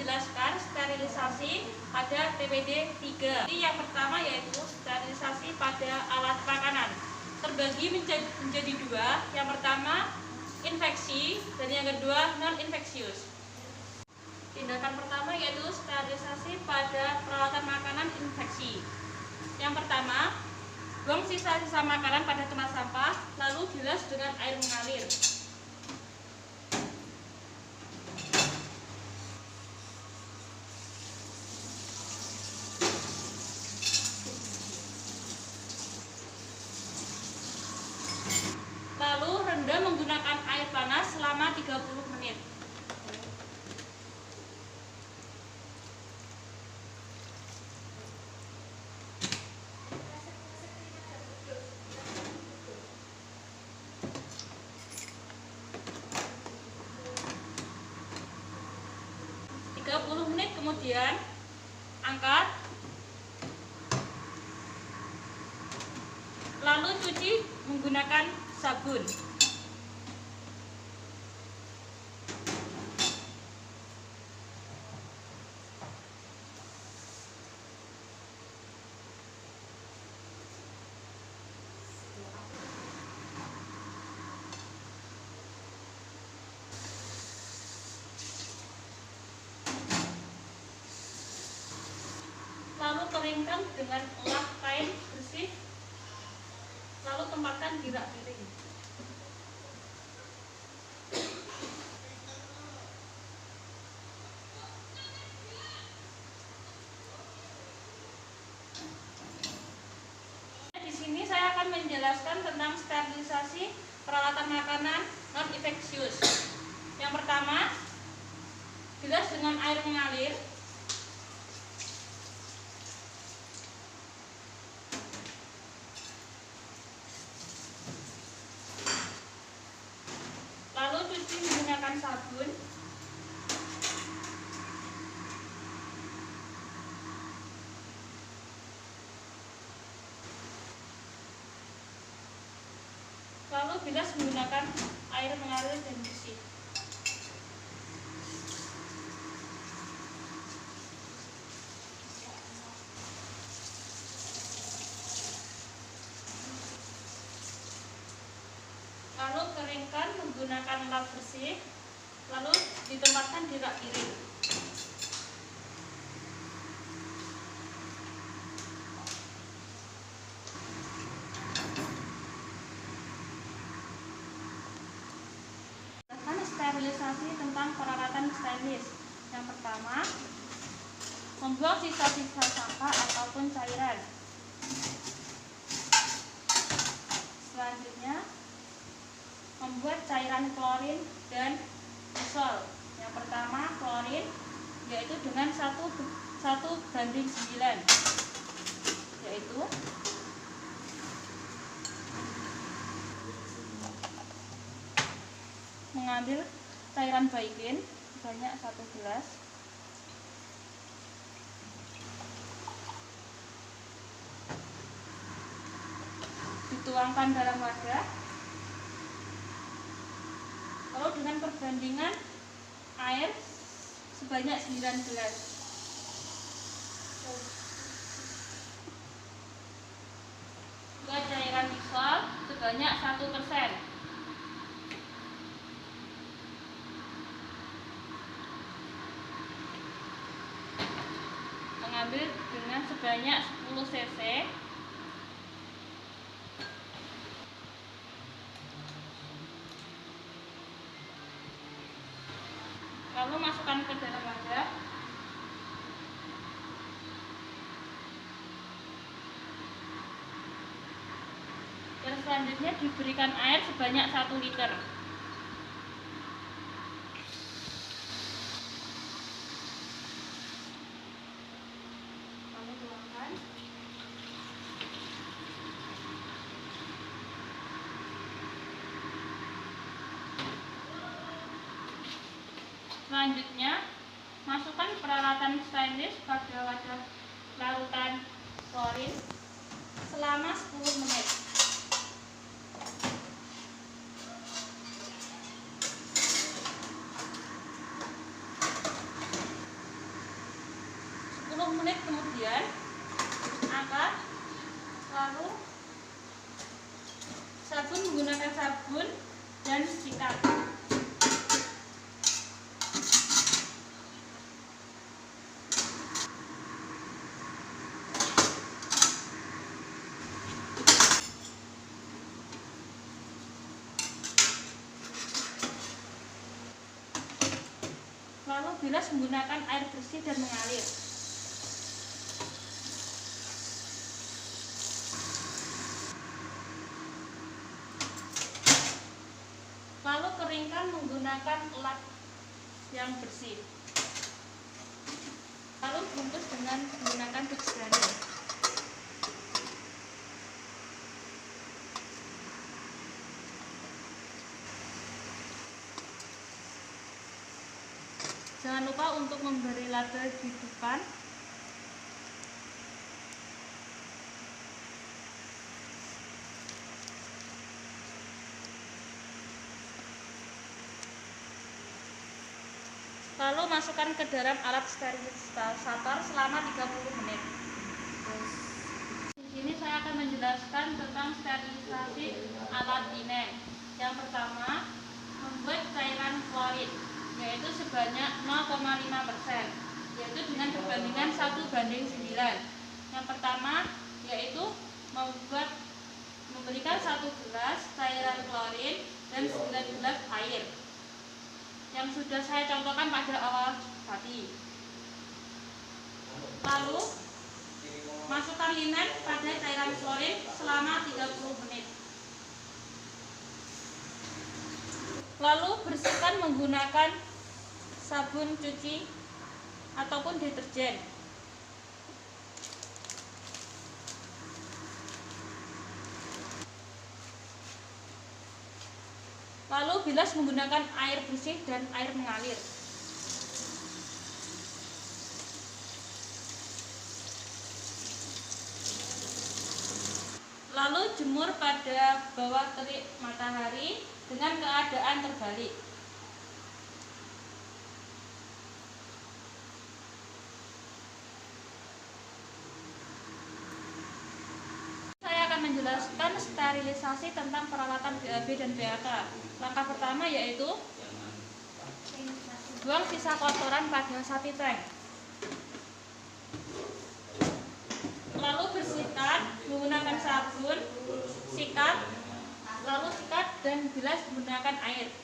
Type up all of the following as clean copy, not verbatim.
menjelaskan sterilisasi pada PPD 3. Jadi yang pertama yaitu sterilisasi pada alat makanan. Terbagi menjadi dua. Yang pertama infeksi dan yang kedua non-infeksius. Tindakan pertama yaitu sterilisasi pada peralatan makanan infeksi. Yang pertama, buang sisa-sisa makanan pada tempat sampah, lalu bilas dengan air mengalir. Lalu rendam menggunakan air panas selama 30 menit. Kemudian angkat, lalu cuci menggunakan sabun. Lalu keringkan dengan olah kain bersih, lalu tempatkan di rak piring. Di sini saya akan menjelaskan tentang sterilisasi peralatan makanan non-infeksius. Yang pertama, bilas dengan air mengalir. Cuci menggunakan sabun. Lalu bilas menggunakan air mengalir dan bersih. Lalu keringkan menggunakan lap bersih, lalu ditempatkan di rak piring. Sterilisasi tentang peralatan stainless. Yang pertama, membuang sisa-sisa sampah ataupun cairan. Selanjutnya, membuat cairan klorin dan aerosol. Yang pertama klorin, yaitu dengan 1:9, yaitu mengambil cairan baikin sebanyak 1 gelas, dituangkan dalam wadah, lalu dengan perbandingan air sebanyak 9 gelas. Juga cairan aerosol sebanyak 1%. Mengambil dengan sebanyak 10 cc. Lalu masukkan ke dalam wadah. Dan selanjutnya diberikan air sebanyak 1 liter. Lalu tuangkan. Selanjutnya, masukkan peralatan stainless pada wadah larutan klorin selama 10 menit. menit kemudian angkat, lalu menggunakan sabun dan sikat. Lalu bilas menggunakan air bersih dan mengalir. Lalu keringkan menggunakan lap yang bersih. Lalu bungkus dengan menggunakan tips ganda. Jangan lupa untuk memberi label di depan. Lalu masukkan ke dalam alat sterilisator selama 30 menit. Di sini saya akan menjelaskan tentang sterilisasi alat ini. Yang pertama, membuat cairan klorin, yaitu sebanyak 0,5%, yaitu dengan perbandingan 1:9. Yang pertama yaitu memberikan 1 gelas cairan klorin dan 9 gelas air, yang sudah saya contohkan pada awal tadi. Lalu masukkan linen pada cairan klorin selama 30 menit. Lalu bersihkan menggunakan sabun cuci ataupun deterjen. Lalu bilas menggunakan air bersih dan air mengalir. Lalu jemur pada bawah terik matahari dengan keadaan terbalik. Saya akan menjelaskan sterilisasi tentang perawatan BAB dan BAK. Langkah pertama yaitu buang sisa kotoran pada sapi tank. Lalu bersihkan menggunakan sabun, sikat, lalu sikat dan bilas menggunakan air.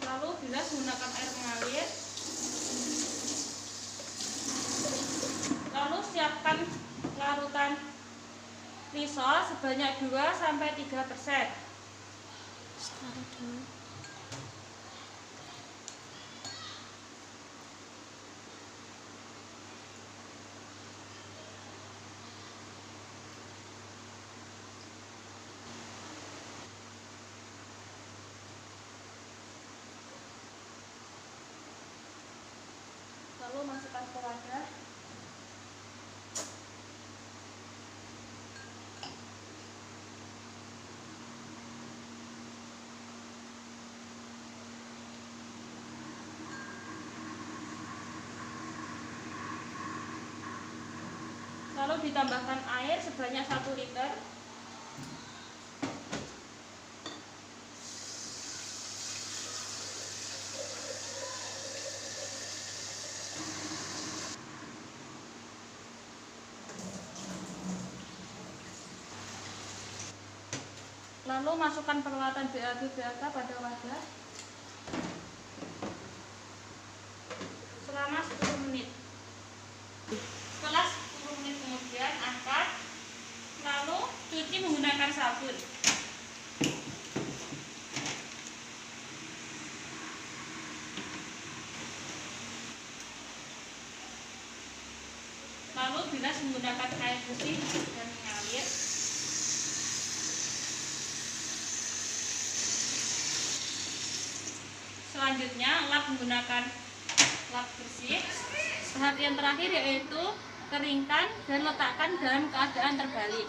Lalu bilas menggunakan air mengalir. Lalu siapkan larutan Lysol sebanyak 2-3%. Lalu masukkan ke wadah. Lalu ditambahkan air sebanyak 1 liter. Lalu masukkan peralatan BAB BAK pada wadah selama 10 menit. Setelah 10 menit kemudian angkat, lalu cuci menggunakan sabun. Lalu bilas menggunakan air bersih dan mengalir. Selanjutnya lap menggunakan lap bersih. Tahap yang terakhir yaitu keringkan dan letakkan dalam keadaan terbalik.